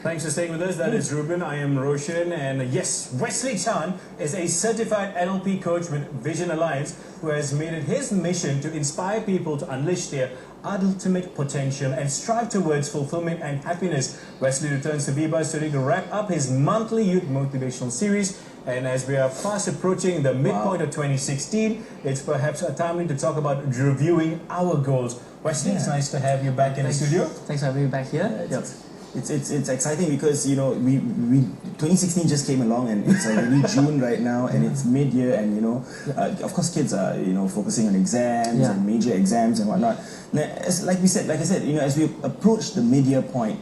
Thanks for staying with us. That is Ruben. I am Roshan. And yes, Wesley Chan is a certified NLP coach with Vision Alliance who has made it his mission to inspire people to unleash their ultimate potential and strive towards fulfillment and happiness. Wesley returns to VBuzz today to wrap up his monthly youth motivational series. And as we are fast approaching the midpoint of 2016, it's perhaps a timely to talk about reviewing our goals. Wesley, it's nice to have you back in the studio. Thanks for having me back here. It's exciting because we 2016 just came along and it's already June right now and it's mid-year and of course kids are focusing on exams and major exams and whatnot. Now, like I said, as we approach the mid-year point,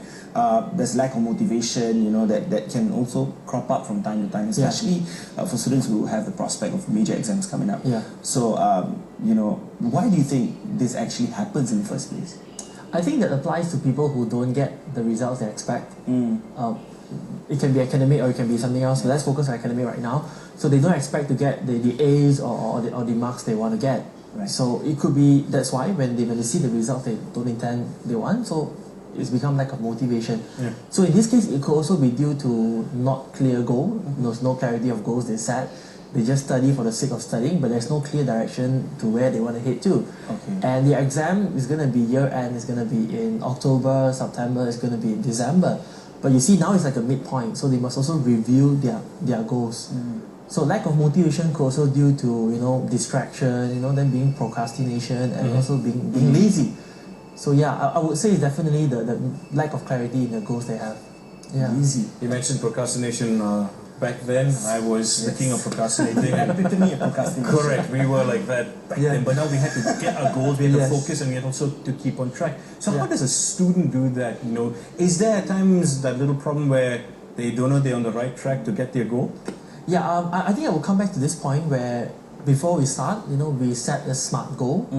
there's lack of motivation that can also crop up from time to time, especially for students who have the prospect of major exams coming up. So why do you think this actually happens in the first place? I think that applies to people who don't get the results they expect. It can be academic or it can be something else, but let's focus on academic right now. So they don't expect to get the A's or the marks they want to get. Right. So it could be, that's why when they see the results they don't intend they want, so it's become lack of motivation. So in this case, it could also be due to not clear goal. There's no clarity of goals they set. They just study for the sake of studying, but there's no clear direction to where they want to head to. And the exam is going to be year-end, it's going to be in October, September, it's going to be in December. But you see, now it's like a midpoint, so they must also review their goals. So lack of motivation could also due to distraction, then being procrastination and also being lazy. So I would say it's definitely the lack of clarity in the goals they have. Easy. You mentioned procrastination. Back then, I was the king of procrastinating. Epitome of procrastination. Correct, we were like that back then. But now we had to get our goals, we had to focus, and we had also to keep on track. So how does a student do that? Is there at times that little problem where they don't know they're on the right track to get their goal? I think I will come back to this point where before we start, we set a SMART goal.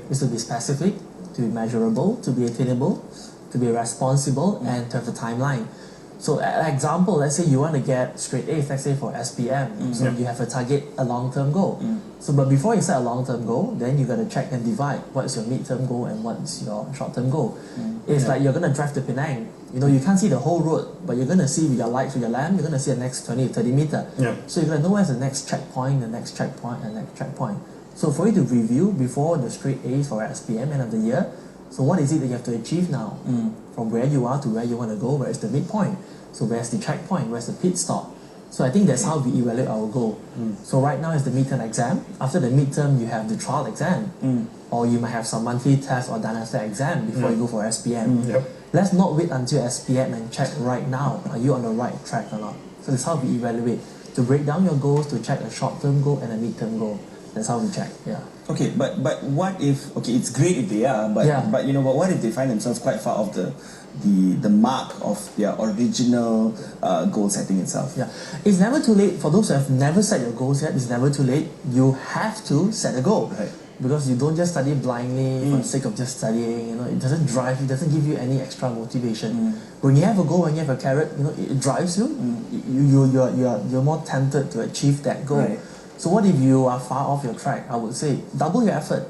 It's to be specific, to be measurable, to be attainable, to be responsible, and to have a timeline. So an example, let's say you want to get straight A's, let's say for SPM. So you have a target, a long-term goal. But before you set a long-term goal, then you got to check and divide what's your mid-term goal and what's your short-term goal. It's like you're going to drive to Penang. You can't see the whole road, but you're going to see with your lights, with your lamp, you're going to see the next 20 to 30 meters. So you're going to know where's the next checkpoint, the next checkpoint, and the next checkpoint. So for you to review before the straight A's for SPM end of the year, so what is it that you have to achieve now? From where you are to where you want to go, where is the midpoint? So where's the checkpoint? Where's the pit stop? So I think that's how we evaluate our goal. So right now is the midterm exam. After the midterm, you have the trial exam. Or you might have some monthly test or dynastic exam before you go for SPM. Let's not wait until SPM and check right now. Are you on the right track or not? So that's how we evaluate. To break down your goals, to check a short-term goal and a midterm goal. That's how we check. Okay, but what if it's great if they are, but what if they find themselves quite far off the mark of their original goal setting itself? It's never too late. For those who have never set your goals yet, it's never too late. You have to set a goal. Because you don't just study blindly for the sake of just studying. It doesn't drive you, it doesn't give you any extra motivation. When you have a goal, when you have a carrot, it drives you. You're more tempted to achieve that goal. So what if you are far off your track? I would say double your effort.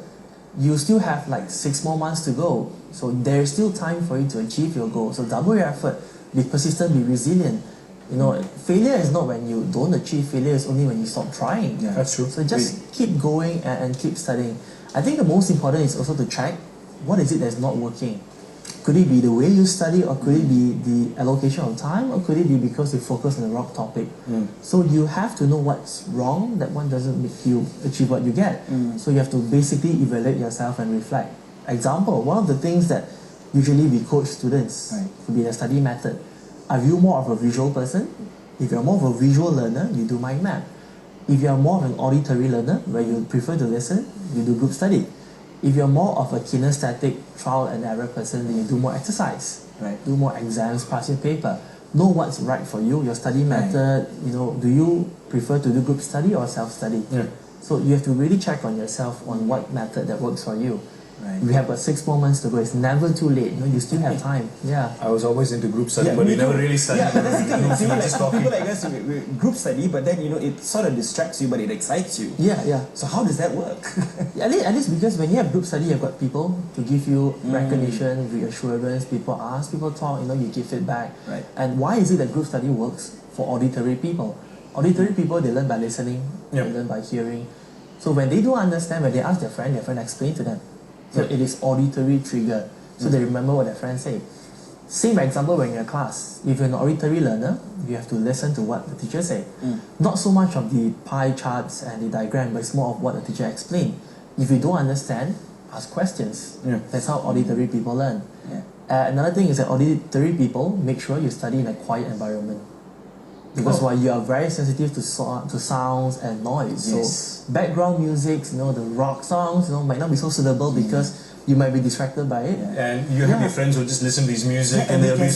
You still have like 6 more months to go. So there's still time for you to achieve your goal. So double your effort. Be persistent, be resilient. Failure is not when you don't achieve. Failure is only when you stop trying. That's true. So just keep going and keep studying. I think the most important is also to check what is it that's not working. Could it be the way you study, or could it be the allocation of time, or could it be because you focus on the wrong topic? So you have to know what's wrong, that one doesn't make you achieve what you get. So you have to basically evaluate yourself and reflect. Example, one of the things that usually we coach students could be the study method. Are you more of a visual person? If you're more of a visual learner, you do mind map. If you're more of an auditory learner, where you prefer to listen, you do group study. If you're more of a kinesthetic trial and error person, then you do more exercise, do more exams, pass your paper. Know what's right for you, your study method. Do you prefer to do group study or self-study? So you have to really check on yourself on what method that works for you. Right. We have about 6 more months to go. It's never too late. You still have time. Yeah. I was always into group study, but we never really studied. Yeah, but that's the thing. See, Just like, talking. people like us, we group study, but then it sort of distracts you, but it excites you. Yeah. So how does that work? At least because when you have group study, you've got people to give you recognition, reassurance. People ask, people talk. You give feedback. Right. And why is it that group study works for auditory people? Auditory people, they learn by listening. Yep. They learn by hearing. So when they don't understand, when they ask their friend explains to them. So it is auditory trigger. So they remember what their friends say. Same example when you're in class. If you're an auditory learner, you have to listen to what the teacher say. Not so much of the pie charts and the diagram, but it's more of what the teacher explained. If you don't understand, ask questions. Yeah. That's how auditory people learn. Yeah. Another thing is that auditory people make sure you study in a quiet environment. Because while you are very sensitive to sounds and noise, Yes. so background music, the rock songs, might not be so suitable because you might be distracted by it. And you have your friends who just listen to these music and they'll be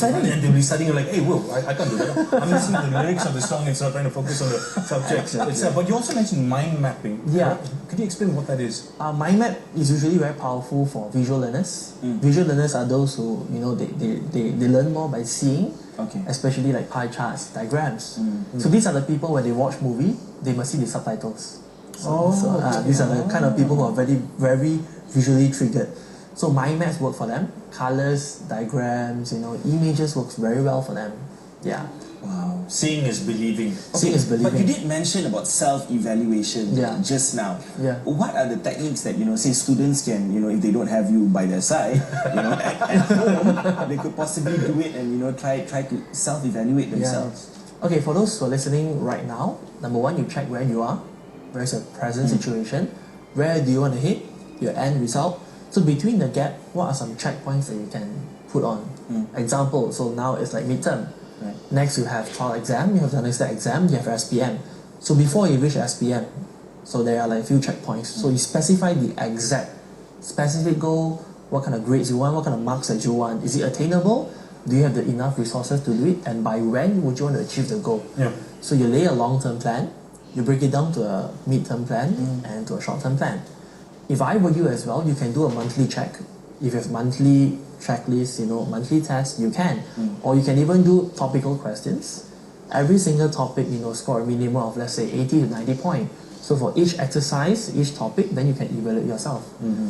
studying like, hey, whoa, I can't do that. I'm listening to the lyrics of the song instead of trying to focus on the subject itself. But you also mentioned mind mapping. Yeah. Right? Could you explain what that is? Mind map is usually very powerful for visual learners. Visual learners are those who, they learn more by seeing. Okay. Especially like pie charts, diagrams. So these are the people when they watch movie, they must see the subtitles. These are the kind of people who are very, very visually triggered. So mind maps work for them. Colors, diagrams, images works very well for them. Yeah. Wow. Seeing is believing. Seeing is believing. But you did mention about self-evaluation just now. Yeah. What are the techniques that, say students can, if they don't have you by their side, at home, they could possibly do it and, try to self-evaluate themselves? Okay, for those who are listening right now, number one, you check where you are. Where's your present situation? Where do you want to hit? Your end result. So between the gap, what are some checkpoints that you can put on? Example, so now it's like midterm. Right. Next you have trial exam, you have the next exam, you have SPM. So before you reach SPM, so there are like a few checkpoints. So you specify the exact specific goal, what kind of grades you want, what kind of marks that you want. Is it attainable? Do you have the enough resources to do it? And by when would you want to achieve the goal? Yeah. So you lay a long-term plan, you break it down to a mid-term plan and to a short-term plan. If I were you as well, you can do a monthly check. If you have monthly checklists, monthly tests, you can. Or you can even do topical questions. Every single topic, score a minimum of, let's say, 80 to 90 points. So for each exercise, each topic, then you can evaluate yourself.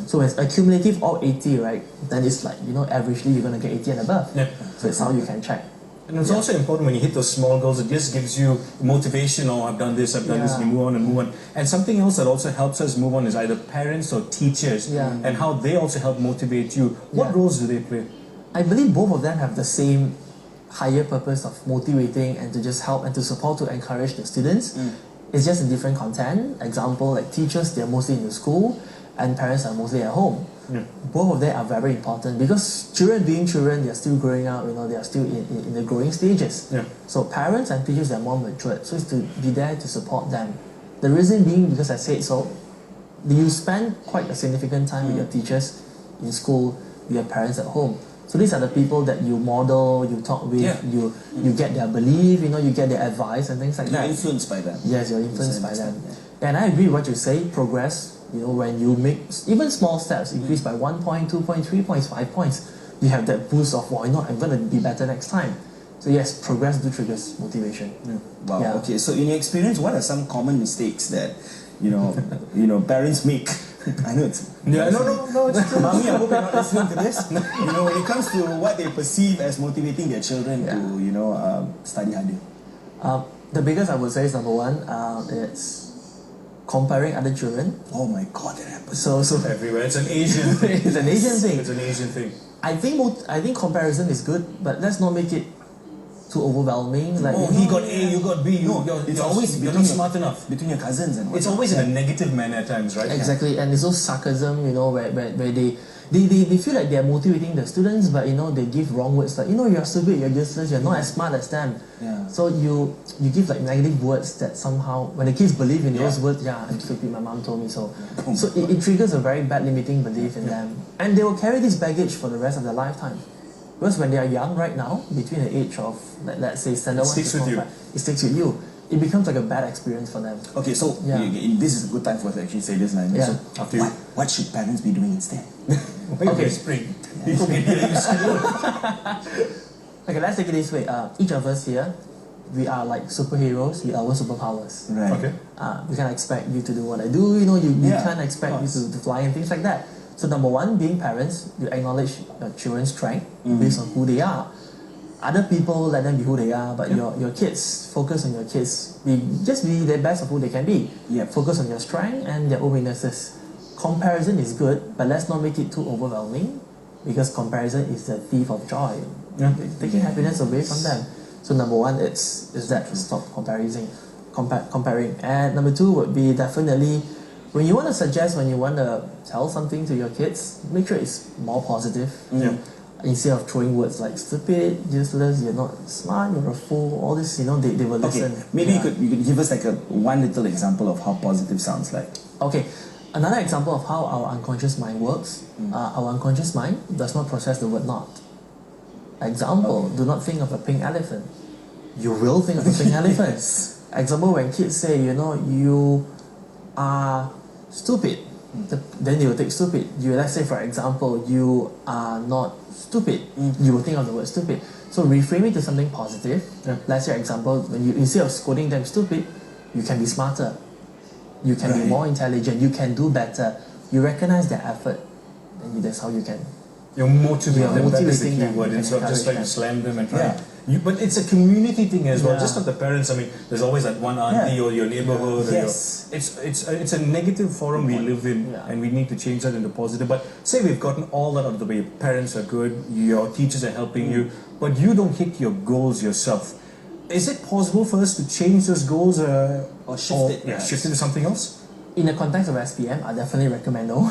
So when it's accumulative all 80, right, then it's like, averagely you're going to get 80 and above. Yeah. So it's how you can check. And it's also important when you hit those small goals, it just gives you motivation. Oh, I've done this, and you move on and move on. And something else that also helps us move on is either parents or teachers and how they also help motivate you. What roles do they play? I believe both of them have the same higher purpose of motivating and to just help and to support, to encourage the students. It's just in different content. Example, like teachers, they're mostly in the school and parents are mostly at home. Both of them are very important because children being children, they are still growing up, they are still in the growing stages. So parents and teachers are more matured, so it's to be there to support them. The reason being, because I said so, you spend quite a significant time with your teachers in school, with your parents at home. So these are the people that you model, you talk with, you get their belief, you get their advice and things like that. You're influenced by them. Yes, you're influenced by them. And I agree with what you say, progress. When you make even small steps, increase by 1 point, 2 points, 3 points, 5 points, you have that boost of, I'm going to be better next time. So yes, progress do triggers motivation. Wow. Yeah. Okay. So in your experience, what are some common mistakes that parents make? I know it's it's true. Mommy, I hope you're not listening to this. When it comes to what they perceive as motivating their children to study harder. The biggest I would say is number one, it's comparing other children. Oh my God, that happens. So Everywhere. It's an Asian thing. It's an Asian thing. It's an Asian thing. I think comparison is good, but let's not make it too overwhelming. Like, he got A, you got B. It's always you're not smart enough. between your cousins and It's always in a negative manner at times, right? Exactly, and it's also sarcasm, where they feel like they're motivating the students, but they give wrong words like, you're stupid, you're useless, you're not as smart as them. So you give like negative words that somehow, when the kids believe in those words, I'm stupid, my mom told me so. So it triggers a very bad limiting belief in them. And they will carry this baggage for the rest of their lifetime. Because when they are young right now, between the age of, let's say, standard 1 to 4, it sticks with you. it becomes like a bad experience for them. Okay, so this is a good time for us to actually say this line. Yeah. So, what should parents be doing instead? Okay, spring. Okay, let's take it this way. Each of us here, we are like superheroes with our superpowers. Right. Okay. We can't expect you to do what I do. You can't expect you to fly and things like that. So number one, being parents, you acknowledge your children's strength based on who they are. Other people, let them be who they are, but your kids, focus on your kids. Just be the best of who they can be. Focus on your strength and their own weaknesses. Comparison is good, but let's not make it too overwhelming, because comparison is the thief of joy. Taking happiness away from them. So number one, is that stop comparing. And number two would be definitely, when you want to suggest, when you want to tell something to your kids, make sure it's more positive. Instead of throwing words like stupid, useless, you're not smart, you're a fool, all this, they will listen. Okay, maybe you could give us like one little example of how positive sounds like. Okay, another example of how our unconscious mind works. Our unconscious mind does not process the word not. Example, do not think of a pink elephant. You will think of a pink elephant. Example, when kids say, you are stupid, then they will take stupid. Let's say, for example, you are not stupid. You will think of the word stupid. So reframe it to something positive. Let's say, example, when you, instead of scolding them stupid, you can be smarter. You can be more intelligent. You can do better. You recognize their effort. And that's how you can. You're motivating them. That is the key them. word. Instead of just trying to slam them and try. But it's a community thing as well. Just not the parents. I mean, there's always that one auntie or your neighborhood. Yes. It's a negative forum we live in, and we need to change that into positive. But say we've gotten all that out of the way. Parents are good. Your teachers are helping you, but you don't hit your goals yourself. Is it possible for us to change those goals or shift it? Shift into something else? In the context of SPM, I definitely recommend no.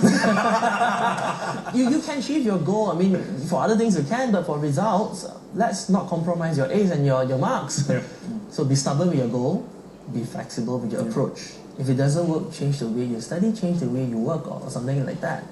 You can achieve your goal. I mean, for other things you can, but for results, let's not compromise your A's and your marks. So be stubborn with your goal, be flexible with your approach. If it doesn't work, change the way you study, change the way you work, or something like that.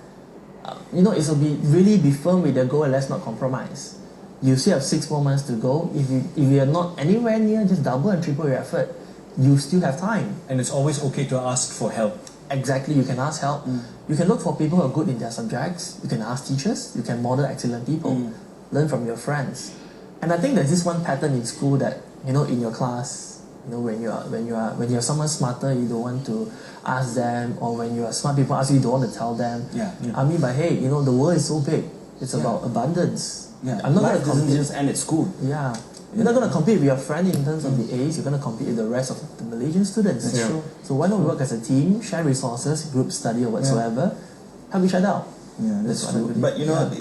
It will be firm with your goal, and let's not compromise. You still have 6 more months to go. If you are not anywhere near, just double and triple your effort. You still have time. And it's always okay to ask for help. Exactly, you can ask help. You can look for people who are good in their subjects. You can ask teachers. You can model excellent people. Learn from your friends. And I think there's this one pattern in school that, in your class, when you're someone smarter, you don't want to ask them, or when you are smart, people ask you don't want to tell them. I mean, but hey, the world is so big. It's about abundance. I'm not going to doesn't just end at school. You're not going to compete with your friend in terms of the A's. You're going to compete with the rest of the Malaysian students. That's true. So why not work as a team, share resources, group study or whatsoever, help each other out. That's true. But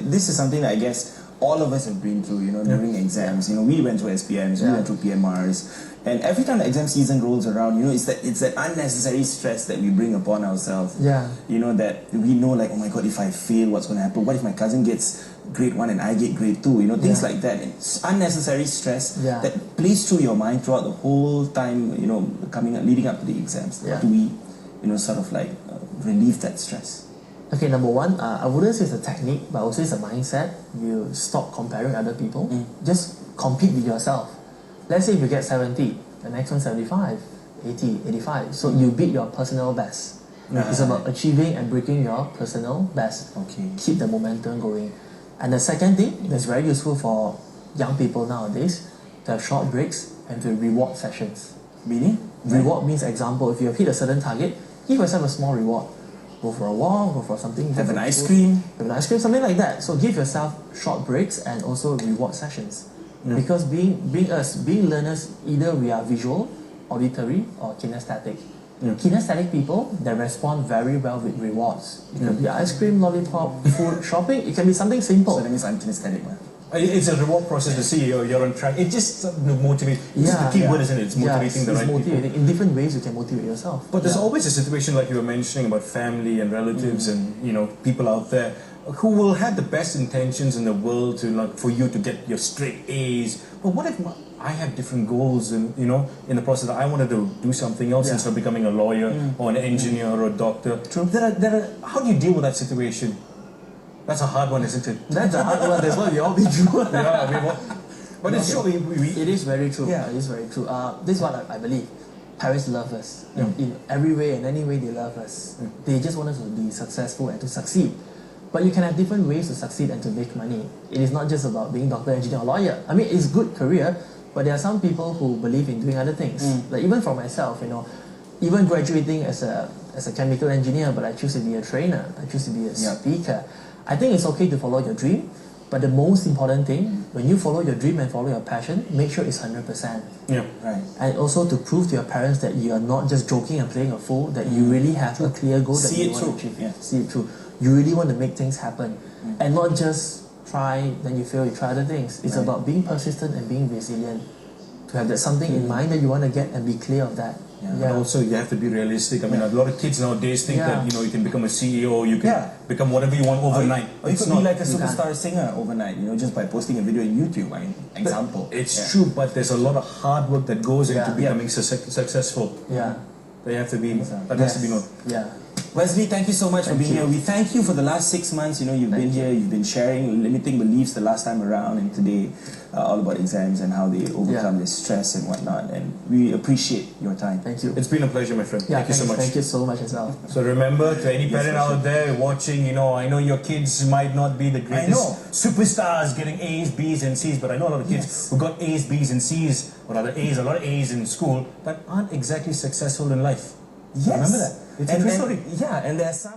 this is something that I guess all of us have been through, during exams. We went through SPMs, we went through PMRs, and every time the exam season rolls around, it's that unnecessary stress that we bring upon ourselves. That we know, like, oh my god, if I fail, what's going to happen? What if my cousin gets grade 1 and I get grade 2? Things like that. It's unnecessary stress that plays through your mind throughout the whole time, leading up to the exams. How do we, sort of like relieve that stress? Okay, number one, I wouldn't say it's a technique, but I would say it's a mindset. You stop comparing other people. Just compete with yourself. Let's say if you get 70, the next one 75, 80, 85. So you beat your personal best. It's about achieving and breaking your personal best. Keep the momentum going. And the second thing that's very useful for young people nowadays, to have short breaks and to reward sessions. Meaning? Reward means, example, if you have hit a certain target, give yourself a small reward. Go for a walk, go for something. Have an ice cream. Have an ice cream, something like that. So give yourself short breaks and also reward sessions. Because being learners, either we are visual, auditory, or kinesthetic. Kinesthetic people, they respond very well with rewards. It could be ice cream, lollipop, food, shopping. It can be something simple. So that means I'm kinesthetic, man. It's a reward process to see you're on track. It just motivates. The key word, isn't it? It's motivating the right people. In different ways, you can motivate yourself. But there's always a situation like you were mentioning about family and relatives and people out there who will have the best intentions in the world for you to get your straight A's. But what if I have different goals and in the process I wanted to do something else instead of becoming a lawyer or an engineer or a doctor? True. How do you deal with that situation? That's a hard one, isn't it? That's a hard one. That's what we all been through. But it's true. It is very true. It is very true. This is what I believe. parents love us. In every way and any way they love us. They just want us to be successful and to succeed. But you can have different ways to succeed and to make money. It is not just about being doctor, engineer, or lawyer. I mean, it's a good career, but there are some people who believe in doing other things. Like even for myself, even graduating as a chemical engineer, but I choose to be a trainer. I choose to be a speaker. I think it's okay to follow your dream, but the most important thing, when you follow your dream and follow your passion, make sure it's 100%. Yeah, right. And also to prove to your parents that you are not just joking and playing a fool, that you really have a clear goal that you want to achieve. See it through. You really want to make things happen. And not just try, then you fail, you try other things. It's about being persistent and being resilient. To have that something in mind that you want to get and be clear of that. And also you have to be realistic. I mean, a lot of kids nowadays think that you can become a CEO, you can become whatever you want overnight. Or you could be like a superstar singer overnight, just by posting a video on YouTube. Example. It's true, but there's a lot of hard work that goes into becoming successful. They have to be. That has to be known. Wesley, thank you so much for being here. We thank you for the last 6 months. You've been here, you've been sharing limiting beliefs the last time around, and today all about exams and how they overcome their stress and whatnot. And we appreciate your time. Thank you. It's been a pleasure, my friend. Thank you so much. Thank you so much as well. So remember, to any parent out there watching, I know your kids might not be the greatest superstars getting A's, B's, and C's, but I know a lot of kids who got A's, B's, and C's, or rather A's, a lot of A's in school, but aren't exactly successful in life. Yes. Remember that. It's a true story. And there's some